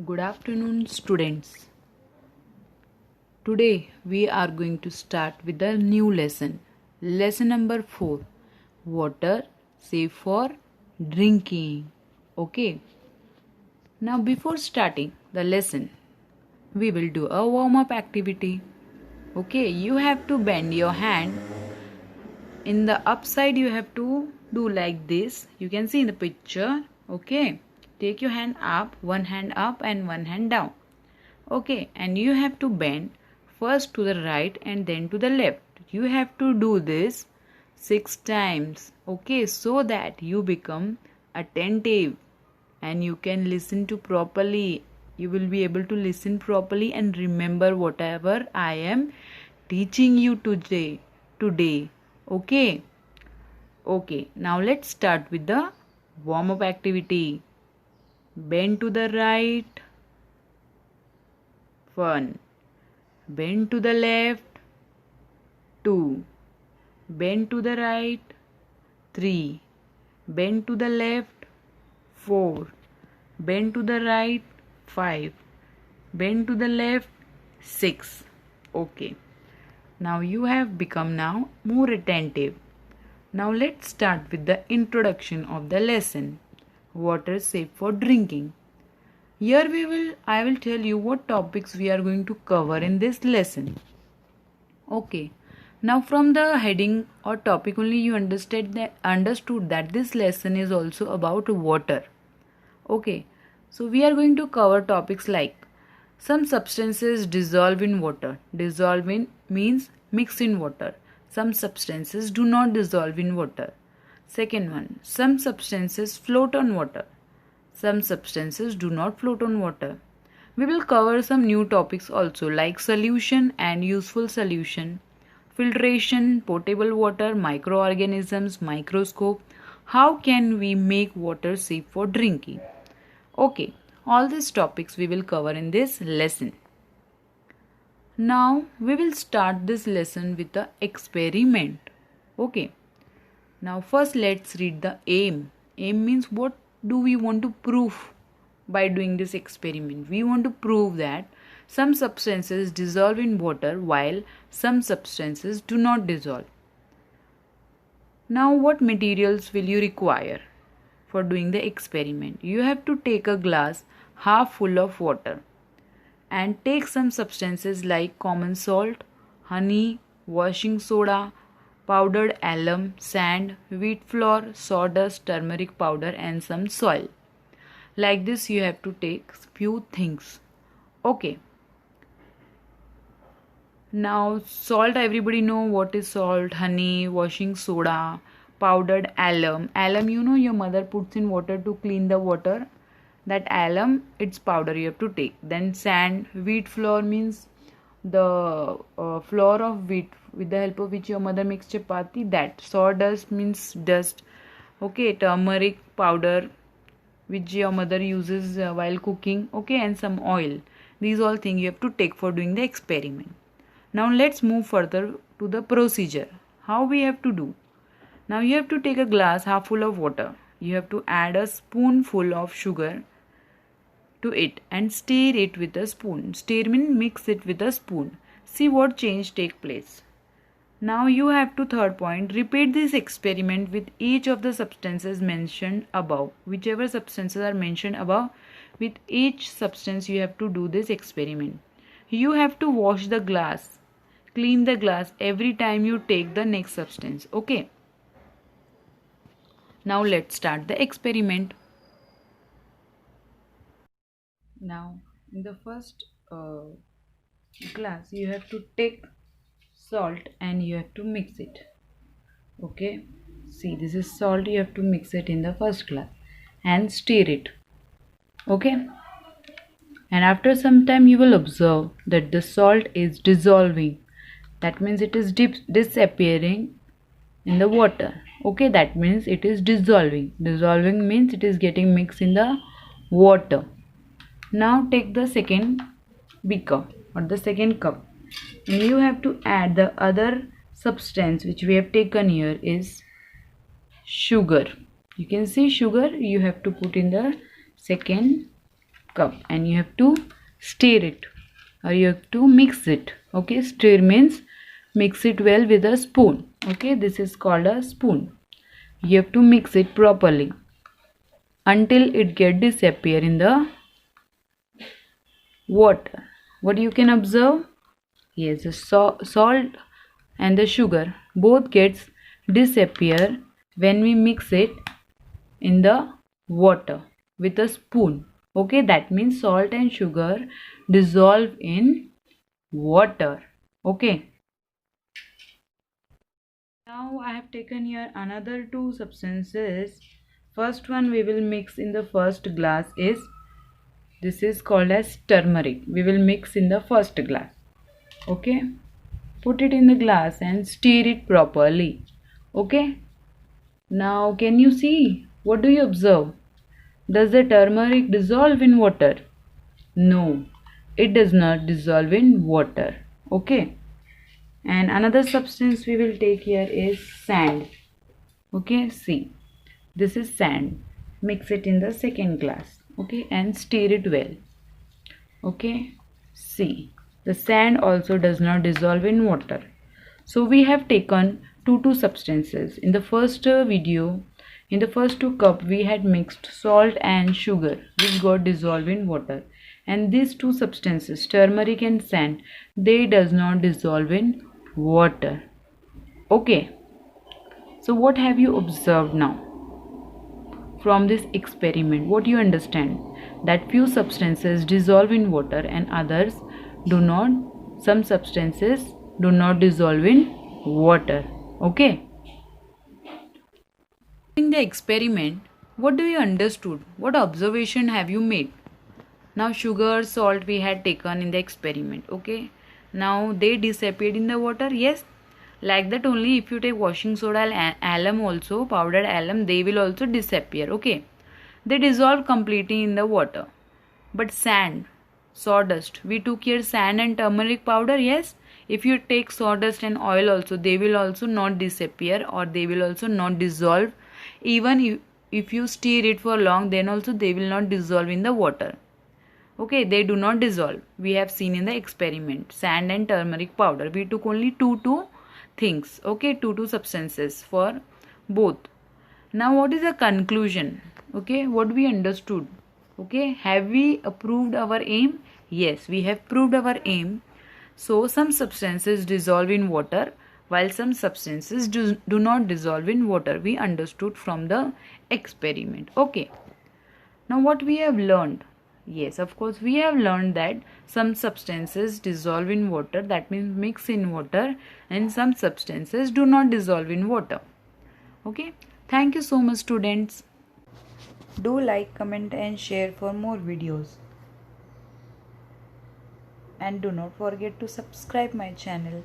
Good afternoon, students. Today we are going to start with a new lesson. Lesson number 4, Water safe for drinking. Okay. Now, before starting the lesson, we will do a warm up activity. Okay, you have to bend your hand. In the upside, you have to do like this. You can see in the picture. Okay, take your hand up, one hand up, and one hand down. Okay, and you have to bend first to the right and then to the left. You have to do this 6 times. Okay, so that you become attentive and you can listen to properly. You will be able to listen properly and remember whatever I am teaching you today. Okay. Okay, now let's start with the warm up activity. Bend to the right. 1. Bend to the left. 2. Bend to the right. 3. Bend to the left. 4. Bend to the right. 5. Bend to the left. 6. Okay. Now you have become now more attentive. Now let's start with the introduction of the lesson. Water safe for drinking. Here I will tell you what topics we are going to cover in this lesson. Okay. Now from the heading or topic only you understood that this lesson is also about water. Okay. So we are going to cover topics like some substances dissolve in water. Dissolve in means mix in water. Some substances do not dissolve in water. Second one, some substances float on water. Some substances do not float on water. We will cover some new topics also like solution and useful solution, filtration, potable water, microorganisms, microscope. How can we make water safe for drinking? Okay, all these topics we will cover in this lesson. Now we will start this lesson with the experiment. Okay. Now first let's read the aim. Aim means what do we want to prove by doing this experiment? We want to prove that some substances dissolve in water while some substances do not dissolve. Now what materials will you require for doing the experiment? You have to take a glass half full of water and take some substances like common salt, honey, washing soda, powdered alum, sand, wheat flour, sawdust, turmeric powder and some soil. Like this you have to take few things. Okay. Now salt, everybody know what is salt, honey, washing soda, powdered alum. Alum, you know, your mother puts in water to clean the water. That alum, it's powder you have to take. Then sand, wheat flour means the flour of wheat with the help of which your mother makes chapati. That sawdust means dust. Okay, turmeric powder which your mother uses while cooking. Okay, and some oil. These all things you have to take for doing the experiment. Now let's move further to the procedure. How we have to do? Now you have to take a glass half full of water. You have to add a spoonful of sugar to it and stir it with a spoon. Stir means mix it with a spoon. See what change take place. Now you have to third point, repeat this experiment with each of the substances mentioned above. Whichever substances are mentioned above, with each substance you have to do this experiment. You have to wash the glass, clean the glass every time you take the next substance. Okay. Now let's start the experiment. Now in the first glass you have to take salt and you have to mix it. Okay, see, this is salt. You have to mix it in the first glass and stir it. Okay, and after some time you will observe that the salt is dissolving. That means it is disappearing in the water. Okay, that means it is dissolving. Dissolving means it is getting mixed in the water. Now take the second beaker or the second cup and you have to add the other substance which we have taken here is sugar. You can see sugar you have to put in the second cup and you have to stir it, or you have to mix it. Okay, stir means mix it well with a spoon. Okay, this is called a spoon. You have to mix it properly until it get disappear in the water. What you can observe? Yes, the salt and the sugar both gets disappear when we mix it in the water with a spoon. Okay, that means salt and sugar dissolve in water. Okay. Now I have taken here another two substances. First one we will mix in the first glass is, this is called as turmeric. We will mix in the first glass. Okay, put it in the glass and stir it properly. Okay, now can you see, what do you observe? Does the turmeric dissolve in water? No, it does not dissolve in water. Okay, and another substance we will take here is sand. Okay, see, this is sand. Mix it in the second glass. Okay, and stir it well. Okay, see, the sand also does not dissolve in water. So we have taken two substances. In the first video, in the first 2 cup we had mixed salt and sugar which got dissolved in water, and these two substances, turmeric and sand, they does not dissolve in water. Okay, so what have you observed now from this experiment? What you understand? That few substances dissolve in water and others do not. Some substances do not dissolve in water. Okay, in the experiment, what do you understood? What observation have you made? Now sugar, salt we had taken in the experiment. Okay, now they disappeared in the water. Yes, like that only. If you take washing soda and alum also, powdered alum, they will also disappear. Okay, they dissolve completely in the water. But sand, sawdust, we took here sand and turmeric powder. Yes, if you take sawdust and oil also, they will also not disappear, or they will also not dissolve. Even if you stir it for long, then also they will not dissolve in the water. Okay, they do not dissolve. We have seen in the experiment, sand and turmeric powder. We took only two things. Okay, two substances for both. Now what is the conclusion? Okay, what we understood? Okay, have we proved our aim? Yes, we have proved our aim. So some substances dissolve in water while some substances do not dissolve in water. We understood from the experiment. Okay, now what we have learned? Yes, of course, we have learned that some substances dissolve in water, that means mix in water, and some substances do not dissolve in water. Okay, thank you so much, students. Do like, comment and share for more videos. And do not forget to subscribe my channel.